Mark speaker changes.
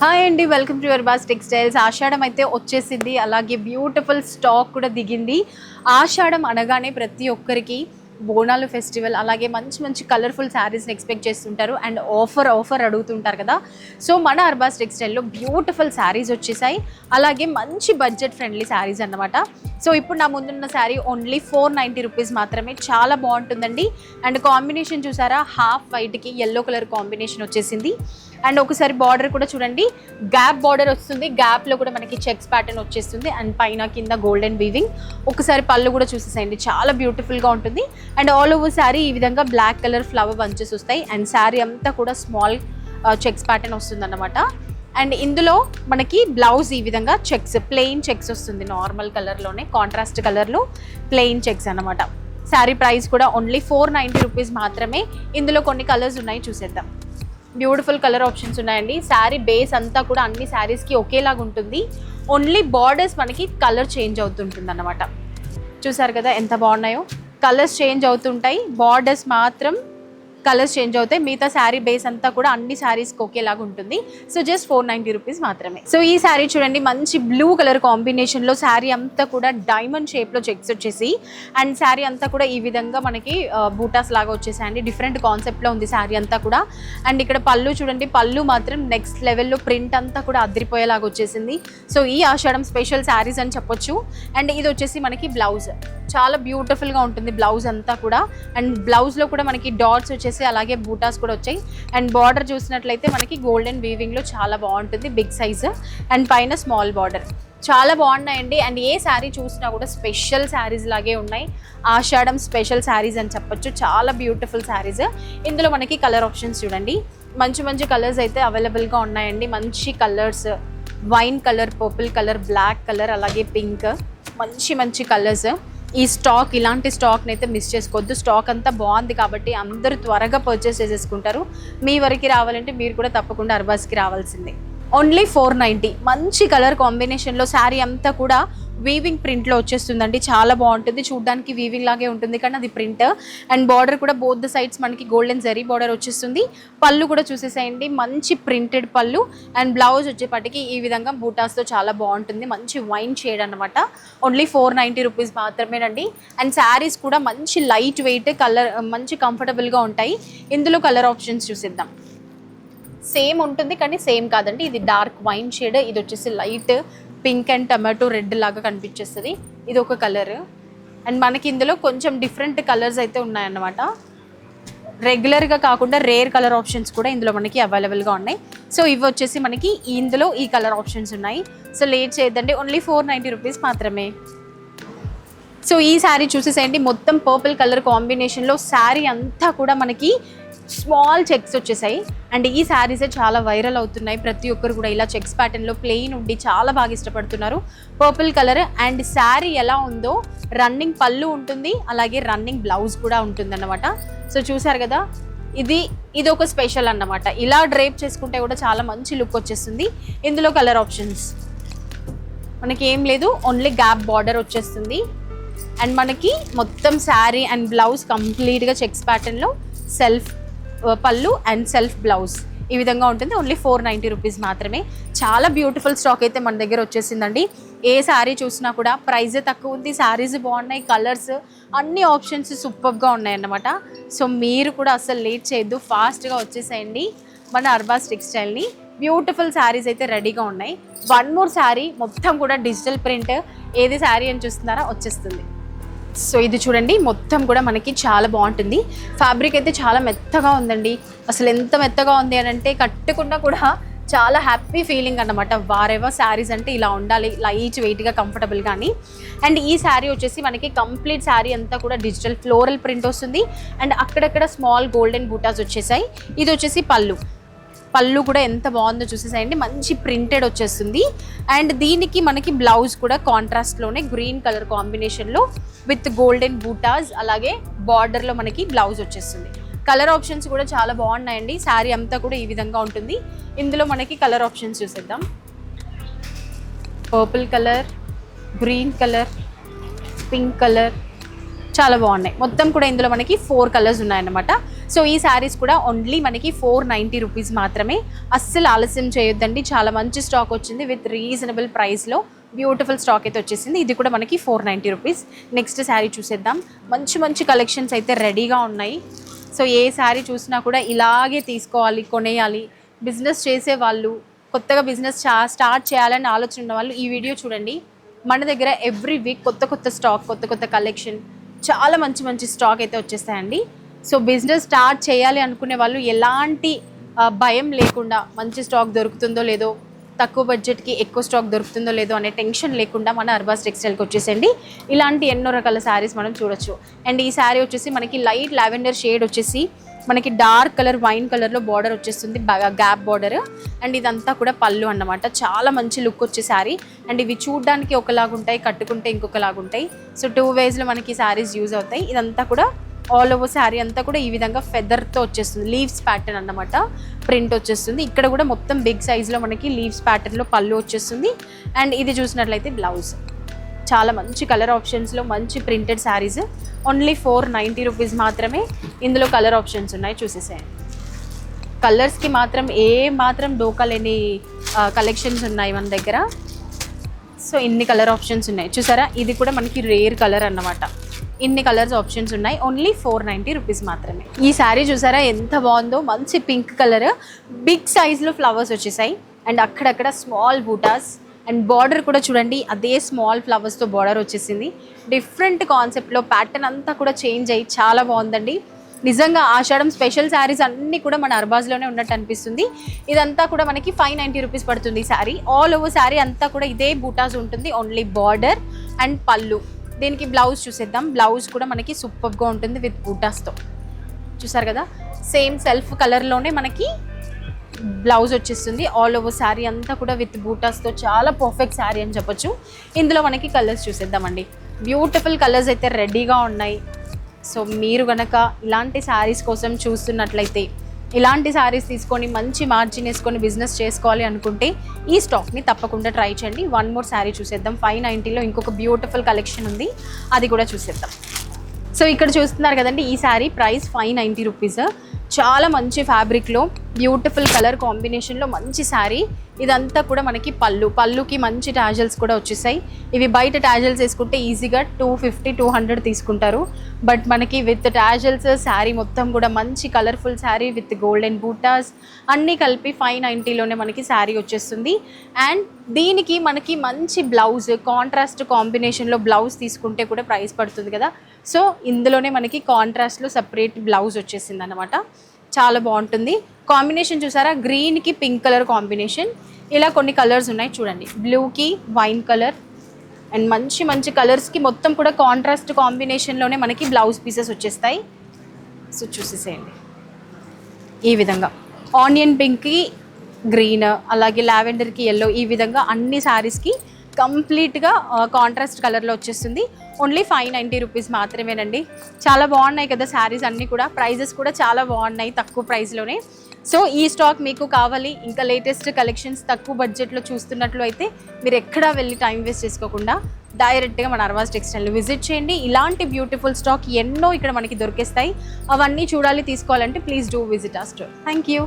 Speaker 1: Hi అండి, welcome to Arbaz textiles. ఆషాఢం అయితే వచ్చేసింది, అలాగే బ్యూటిఫుల్ స్టాక్ కూడా దిగింది. ఆషాఢం అనగానే ప్రతి ఒక్కరికి బోనాలు ఫెస్టివల్, అలాగే మంచి మంచి కలర్ఫుల్ శారీస్ని ఎక్స్పెక్ట్ చేస్తుంటారు అండ్ ఆఫర్ అడుగుతుంటారు కదా. సో మన అర్బాస్ టెక్స్టైల్లో బ్యూటిఫుల్ శారీస్ వచ్చేసాయి, అలాగే మంచి బడ్జెట్ ఫ్రెండ్లీ శారీస్ అన్నమాట. సో ఇప్పుడు నా ముందున్న శారీ ఓన్లీ 490 రూపీస్ మాత్రమే. చాలా బాగుంటుందండి. అండ్ కాంబినేషన్ చూసారా, హాఫ్ వైట్కి ఎల్లో కలర్ కాంబినేషన్ వచ్చేసింది. అండ్ ఒకసారి బార్డర్ కూడా చూడండి, గ్యాప్ బార్డర్ వస్తుంది, గ్యాప్లో కూడా మనకి చెక్స్ ప్యాటర్న్ వచ్చేస్తుంది అండ్ పైన కింద గోల్డెన్ వీవింగ్. ఒకసారి పళ్ళు కూడా చూసేసేయండి, చాలా బ్యూటిఫుల్గా ఉంటుంది. అండ్ ఆల్ ఓవర్ శారీ ఈ విధంగా బ్లాక్ కలర్ ఫ్లవర్ బంచెస్ వస్తాయి అండ్ శారీ అంతా కూడా స్మాల్ చెక్స్ ప్యాటర్న్ వస్తుంది అన్నమాట. అండ్ ఇందులో మనకి బ్లౌజ్ ఈ విధంగా చెక్స్, ప్లెయిన్ చెక్స్ వస్తుంది, నార్మల్ కలర్లోనే కాంట్రాస్ట్ కలర్లో ప్లెయిన్ చెక్స్ అన్నమాట. శారీ ప్రైస్ కూడా ఓన్లీ 490 రూపీస్ మాత్రమే. ఇందులో కొన్ని కలర్స్ ఉన్నాయి, చూసేద్దాం. బ్యూటిఫుల్ కలర్ ఆప్షన్స్ ఉన్నాయండి. శారీ బేస్ అంతా కూడా అన్ని శారీస్కి ఒకేలాగా ఉంటుంది, ఓన్లీ బార్డర్స్ మనకి కలర్ చేంజ్ అవుతుంటుంది అన్నమాట. చూసారు కదా ఎంత బాగున్నాయో, కలర్స్ చేంజ్ అవుతుంటాయి, బార్డర్స్ మాత్రం కలర్స్ చేంజ్ అవుతాయి. మిగతా శారీ బేస్ అంతా కూడా అన్ని శారీస్కి ఒకేలాగా ఉంటుంది. సో జస్ట్ 490 రూపీస్ మాత్రమే. సో ఈ శారీ చూడండి, మంచి బ్లూ కలర్ కాంబినేషన్లో శారీ అంతా కూడా డైమండ్ షేప్లో చెక్స్ వచ్చేసి అండ్ శారీ అంతా కూడా ఈ విధంగా మనకి బూటాస్ లాగా వచ్చేసాయండి. డిఫరెంట్ కాన్సెప్ట్లో ఉంది శారీ అంతా కూడా. అండ్ ఇక్కడ పళ్ళు చూడండి, పళ్ళు మాత్రం నెక్స్ట్ లెవెల్లో ప్రింట్ అంతా కూడా అదిరిపోయేలాగా వచ్చేసింది. సో ఈ ఆషాఢం స్పెషల్ శారీస్ అని చెప్పొచ్చు. అండ్ ఇది వచ్చేసి మనకి బ్లౌజ్, చాలా బ్యూటిఫుల్గా ఉంటుంది బ్లౌజ్ అంతా కూడా. అండ్ బ్లౌజ్లో కూడా మనకి డాట్స్ వచ్చేసి అలాగే బూటాస్ కూడా వచ్చాయి. అండ్ బార్డర్ చూసినట్లయితే మనకి గోల్డెన్ వీవింగ్లో చాలా బాగుంటుంది, బిగ్ సైజ్ అండ్ పైన స్మాల్ బార్డర్. చాలా బాగున్నాయండి. అండ్ ఏ శారీ చూసినా కూడా స్పెషల్ శారీస్ లాగే ఉన్నాయి, ఆషాఢం స్పెషల్ శారీస్ అని చెప్పొచ్చు. చాలా బ్యూటిఫుల్ శారీస్. ఇందులో మనకి కలర్ ఆప్షన్స్ చూడండి, మంచి మంచి కలర్స్ అయితే అవైలబుల్గా ఉన్నాయండి. మంచి colours, wine colour, purple colour, black colour, అలాగే పింక్, మంచి మంచి కలర్స్. ఈ స్టాక్, ఇలాంటి స్టాక్ని అయితే మిస్ చేసుకోవద్దు. స్టాక్ అంతా బాగుంది కాబట్టి అందరూ త్వరగా పర్చేస్ చేసేసుకుంటారు. మీ వరకు రావాలంటే మీరు కూడా తప్పకుండా అర్బాస్కి రావాల్సిందే. ఓన్లీ 490. మంచి కలర్ కాంబినేషన్లో శారీ అంతా కూడా వీవింగ్ ప్రింట్లో వచ్చేస్తుందండి. చాలా బాగుంటుంది, చూడడానికి వీవింగ్ లాగే ఉంటుంది కానీ అది ప్రింట్. అండ్ బార్డర్ కూడా బోత్ ద సైడ్స్ మనకి గోల్డెన్ జరీ బార్డర్ వచ్చేస్తుంది. పళ్ళు కూడా చూసేసేయండి, మంచి ప్రింటెడ్ పళ్ళు. అండ్ బ్లౌజ్ వచ్చేపటికి ఈ విధంగా బూటాస్తో చాలా బాగుంటుంది, మంచి వైన్ షేడ్ అనమాట. ఓన్లీ 490 రూపీస్ మాత్రమేనండి. అండ్ శారీస్ కూడా మంచి లైట్ వెయిట్, కలర్ మంచి కంఫర్టబుల్గా ఉంటాయి. ఇందులో కలర్ ఆప్షన్స్ చూసిద్దాం. సేమ్ ఉంటుంది కానీ సేమ్ కాదండి. ఇది డార్క్ వైన్ షేడ్, ఇది వచ్చేసి light pink and tomato red లాగా కనిపించేస్తుంది. ఇది ఒక కలర్. అండ్ మనకి ఇందులో కొంచెం డిఫరెంట్ కలర్స్ అయితే ఉన్నాయన్నమాట. రెగ్యులర్గా కాకుండా రేర్ కలర్ ఆప్షన్స్ కూడా ఇందులో మనకి అవైలబుల్గా ఉన్నాయి. సో ఇవి వచ్చేసి మనకి ఇందులో ఈ కలర్ ఆప్షన్స్ ఉన్నాయి. సో లేట్ చేయొద్దండి, ఓన్లీ 490 రూపీస్ మాత్రమే. సో ఈ శారీ చూసేసేయండి, మొత్తం పర్పుల్ కలర్ కాంబినేషన్లో శారీ అంతా కూడా మనకి స్మాల్ చెక్స్ వచ్చేసాయి. అండ్ ఈ శారీసే చాలా వైరల్ అవుతున్నాయి, ప్రతి ఒక్కరు కూడా ఇలా చెక్స్ ప్యాటర్న్లో ప్లెయిన్ ఉండి చాలా బాగా ఇష్టపడుతున్నారు. Purple colour. అండ్ శారీ ఎలా ఉందో రన్నింగ్ పళ్ళు ఉంటుంది, అలాగే రన్నింగ్ బ్లౌజ్ కూడా ఉంటుంది అన్నమాట. సో చూసారు కదా, ఇది ఒక స్పెషల్ అన్నమాట. ఇలా డ్రేప్ చేసుకుంటే కూడా చాలా మంచి లుక్ వచ్చేస్తుంది. ఇందులో కలర్ ఆప్షన్స్ మనకి ఏం లేదు, ఓన్లీ గ్యాప్ బార్డర్ వచ్చేస్తుంది. అండ్ మనకి మొత్తం శారీ అండ్ బ్లౌజ్ కంప్లీట్గా చెక్స్ ప్యాటర్న్లో సెల్ఫ్ పళ్ళు అండ్ సెల్ఫ్ బ్లౌజ్ ఈ విధంగా ఉంటుంది. ఓన్లీ 490 రూపీస్ మాత్రమే. చాలా బ్యూటిఫుల్ స్టాక్ అయితే మన దగ్గర వచ్చేసిందండి. ఏ శారీ చూసినా కూడా ప్రైజే తక్కువ ఉంది, శారీస్ బాగున్నాయి, కలర్స్ అన్ని ఆప్షన్స్ సూపర్గా ఉన్నాయన్నమాట. సో మీరు కూడా అసలు లేట్ చేయొద్దు, ఫాస్ట్గా వచ్చేసేయండి మన అర్బాస్ టెక్స్టైల్ని. బ్యూటిఫుల్ శారీస్ అయితే రెడీగా ఉన్నాయి. వన్ మోర్ శారీ, మొత్తం కూడా డిజిటల్ ప్రింట్. ఏది శారీ అని చూస్తున్నారా, వచ్చేస్తుంది. సో ఇది చూడండి, మొత్తం కూడా మనకి చాలా బాగుంటుంది. ఫ్యాబ్రిక్ అయితే చాలా మెత్తగా ఉందండి. అసలు ఎంత మెత్తగా ఉంది అని అంటే కట్టుకున్నా కూడా చాలా హ్యాపీ ఫీలింగ్ అన్నమాట. వారెవర్ శారీస్ అంటే ఇలా ఉండాలి, లైట్ వెయిట్గా కంఫర్టబుల్ కానీ. అండ్ ఈ శారీ వచ్చేసి మనకి కంప్లీట్ శారీ అంతా కూడా డిజిటల్ ఫ్లోరల్ ప్రింట్ వస్తుంది. అండ్ అక్కడక్కడ స్మాల్ గోల్డెన్ బూటాస్ వచ్చేసాయి. ఇది వచ్చేసి పళ్ళు కూడా ఎంత బాగుందో చూసేసాయండి, మంచి ప్రింటెడ్ వచ్చేస్తుంది. అండ్ దీనికి మనకి బ్లౌజ్ కూడా కాంట్రాస్ట్లోనే గ్రీన్ కలర్ కాంబినేషన్లో విత్ గోల్డెన్ బూటాస్, అలాగే బార్డర్లో మనకి బ్లౌజ్ వచ్చేస్తుంది. కలర్ ఆప్షన్స్ కూడా చాలా బాగున్నాయండి. శారీ అంతా కూడా ఈ విధంగా ఉంటుంది. ఇందులో మనకి కలర్ ఆప్షన్స్ చూసేద్దాం. Purple colour, green colour, pink colour, చాలా బాగున్నాయి. మొత్తం కూడా ఇందులో మనకి 4 కలర్స్ ఉన్నాయన్నమాట. సో ఈ శారీస్ కూడా ఓన్లీ మనకి 490 రూపీస్ మాత్రమే. అస్సలు ఆలస్యం చేయొద్దండి, చాలా మంచి స్టాక్ వచ్చింది విత్ రీజనబుల్ ప్రైస్లో బ్యూటిఫుల్ స్టాక్ అయితే వచ్చేసింది. ఇది కూడా మనకి 490 రూపీస్. నెక్స్ట్ శారీ చూసేద్దాం. మంచి మంచి కలెక్షన్స్ అయితే రెడీగా ఉన్నాయి. సో ఏ శారీ చూసినా కూడా ఇలాగే తీసుకోవాలి, కొనేయాలి. బిజినెస్ చేసే వాళ్ళు, కొత్తగా బిజినెస్ స్టార్ట్ చేయాలని ఆలోచన ఉన్న వాళ్ళు ఈ వీడియో చూడండి. మన దగ్గర ఎవ్రీ వీక్ కొత్త కొత్త స్టాక్, కొత్త కొత్త కలెక్షన్, చాలా మంచి మంచి స్టాక్ అయితే వచ్చేస్తాయండి. సో బిజినెస్ స్టార్ట్ చేయాలి అనుకునే వాళ్ళు ఎలాంటి భయం లేకుండా మంచి స్టాక్ దొరుకుతుందో లేదో, తక్కువ బడ్జెట్కి ఎక్కువ స్టాక్ దొరుకుతుందో లేదో అనే టెన్షన్ లేకుండా మన అర్బాస్ టెక్స్టైల్కి వచ్చేసండి. ఇలాంటి ఎన్నో రకాల శారీస్ మనం చూడొచ్చు. అండ్ ఈ శారీ వచ్చేసి మనకి లైట్ లావెండర్ షేడ్ వచ్చేసి మనకి డార్క్ కలర్ వైన్ కలర్లో బార్డర్ వచ్చేస్తుంది, బాగా గ్యాప్ బార్డర్. అండ్ ఇదంతా కూడా పళ్ళు అన్నమాట. చాలా మంచి లుక్ వచ్చే శారీ. అండ్ ఇవి చూడడానికి ఒకలాగా ఉంటాయి, కట్టుకుంటే ఇంకొకలాగా ఉంటాయి. సో 2 వేస్లో మనకి శారీస్ యూజ్ అవుతాయి. ఇదంతా కూడా ఆల్ ఓవర్ శారీ అంతా కూడా ఈ విధంగా ఫెదర్తో వచ్చేస్తుంది, లీవ్స్ ప్యాటర్న్ అన్నమాట, ప్రింట్ వచ్చేస్తుంది. ఇక్కడ కూడా మొత్తం బిగ్ సైజ్లో మనకి లీవ్స్ ప్యాటర్న్లో పళ్ళు వచ్చేస్తుంది. అండ్ ఇది చూసినట్లయితే బ్లౌజ్. చాలా మంచి కలర్ ఆప్షన్స్లో మంచి ప్రింటెడ్ శారీస్ ఓన్లీ 490 రూపీస్ మాత్రమే. ఇందులో కలర్ ఆప్షన్స్ ఉన్నాయి, చూసేసేయండి. కలర్స్కి మాత్రం ఏ మాత్రం డోకా లేని కలెక్షన్స్ ఉన్నాయి మన దగ్గర. సో ఇన్ని కలర్ ఆప్షన్స్ ఉన్నాయి చూసారా. ఇది కూడా మనకి రేర్ కలర్ అన్నమాట. ఇన్ని కలర్స్ ఆప్షన్స్ ఉన్నాయి, ఓన్లీ 490 రూపీస్ మాత్రమే. ఈ శారీ చూసారా ఎంత బాగుందో, మంచి పింక్ కలర్, బిగ్ సైజ్లో ఫ్లవర్స్ వచ్చేసాయి. అండ్ అక్కడక్కడ స్మాల్ బూటాస్. అండ్ బార్డర్ కూడా చూడండి, అదే స్మాల్ ఫ్లవర్స్తో బార్డర్ వచ్చేసింది. డిఫరెంట్ కాన్సెప్ట్లో ప్యాటర్న్ అంతా కూడా చేంజ్ అయ్యి చాలా బాగుందండి. నిజంగా ఆషాఢం స్పెషల్ శారీస్ అన్నీ కూడా మన అర్బాజ్లోనే ఉన్నట్టు అనిపిస్తుంది. ఇదంతా కూడా మనకి 590 రూపీస్ పడుతుంది ఈ శారీ. ఆల్ ఓవర్ శారీ అంతా కూడా ఇదే బూటాస్ ఉంటుంది, ఓన్లీ బార్డర్ అండ్ పళ్ళు. దీనికి బ్లౌజ్ చూసేద్దాం. బ్లౌజ్ కూడా మనకి సూపర్గా ఉంటుంది విత్ బూటాస్తో. చూసారు కదా, సేమ్ సెల్ఫ్ కలర్లోనే మనకి బ్లౌజ్ వచ్చేస్తుంది. ఆల్ ఓవర్ శారీ అంతా కూడా విత్ బూటాస్తో చాలా పర్ఫెక్ట్ శారీ అని చెప్పొచ్చు. ఇందులో మనకి కలర్స్ చూసేద్దామండి. బ్యూటిఫుల్ కలర్స్ అయితే రెడీగా ఉన్నాయి. సో మీరు కనుక ఇలాంటి శారీస్ కోసం చూస్తున్నట్లయితే, ఇలాంటి శారీస్ తీసుకొని మంచి మార్జిన్ వేసుకొని బిజినెస్ చేసుకోవాలి అనుకుంటే ఈ స్టాక్ని తప్పకుండా ట్రై చేయండి. 1 మోర్ శారీ చూసేద్దాం. 590లో ఇంకొక బ్యూటిఫుల్ కలెక్షన్ ఉంది, అది కూడా చూసేద్దాం. సో ఇక్కడ చూస్తున్నారు కదండి, ఈ శారీ ప్రైస్ 590 రూపీస్. చాలా మంచి ఫ్యాబ్రిక్లో బ్యూటిఫుల్ కలర్ కాంబినేషన్లో మంచి శారీ. ఇదంతా కూడా మనకి పళ్ళుకి మంచి టాజల్స్ కూడా వచ్చేసాయి. ఇవి బయట టాజల్స్ వేసుకుంటే ఈజీగా 250-200 తీసుకుంటారు. బట్ మనకి విత్ టాజల్స్ శారీ మొత్తం కూడా మంచి colourful sari with golden buttas అన్నీ కలిపి 590లోనే మనకి శారీ వచ్చేస్తుంది. అండ్ దీనికి మనకి మంచి బ్లౌజ్, కాంట్రాస్ట్ కాంబినేషన్లో బ్లౌజ్ తీసుకుంటే కూడా ప్రైస్ పడుతుంది కదా. సో ఇందులోనే మనకి కాంట్రాస్ట్లో సపరేట్ బ్లౌజ్ వచ్చేసింది అన్నమాట. చాలా బాగుంటుంది. కాంబినేషన్ చూసారా, గ్రీన్కి పింక్ కలర్ కాంబినేషన్. ఇలా కొన్ని కలర్స్ ఉన్నాయి చూడండి, బ్లూకి వైన్ కలర్. అండ్ మంచి మంచి కలర్స్కి మొత్తం కూడా కాంట్రాస్ట్ కాంబినేషన్లోనే మనకి బ్లౌజ్ పీసెస్ వచ్చేస్తాయి. సో చూసేసేయండి ఈ విధంగా. ఆనియన్ పింక్కి గ్రీన్, అలాగే లావెండర్కి ఎల్లో, ఈ విధంగా అన్ని శారీస్కి కంప్లీట్గా కాంట్రాస్ట్ కలర్లో వచ్చేస్తుంది. ఓన్లీ 590 రూపీస్ మాత్రమేనండి. చాలా బాగున్నాయి కదా శారీస్ అన్నీ కూడా. ప్రైజెస్ కూడా చాలా బాగున్నాయి, తక్కువ ప్రైస్లోనే. సో ఈ స్టాక్ మీకు కావాలి, ఇంకా లేటెస్ట్ కలెక్షన్స్ తక్కువ బడ్జెట్లో చూస్తున్నట్లు అయితే మీరు ఎక్కడా వెళ్ళి టైం వేస్ట్ చేసుకోకుండా డైరెక్ట్గా మన అర్బాస్ టెక్స్టైల్ని విజిట్ చేయండి. ఇలాంటి బ్యూటిఫుల్ స్టాక్ ఎన్నో ఇక్కడ మనకి దొరికేస్తాయి. అవన్నీ చూడాలి, తీసుకోవాలంటే please do visit our store. Thank you.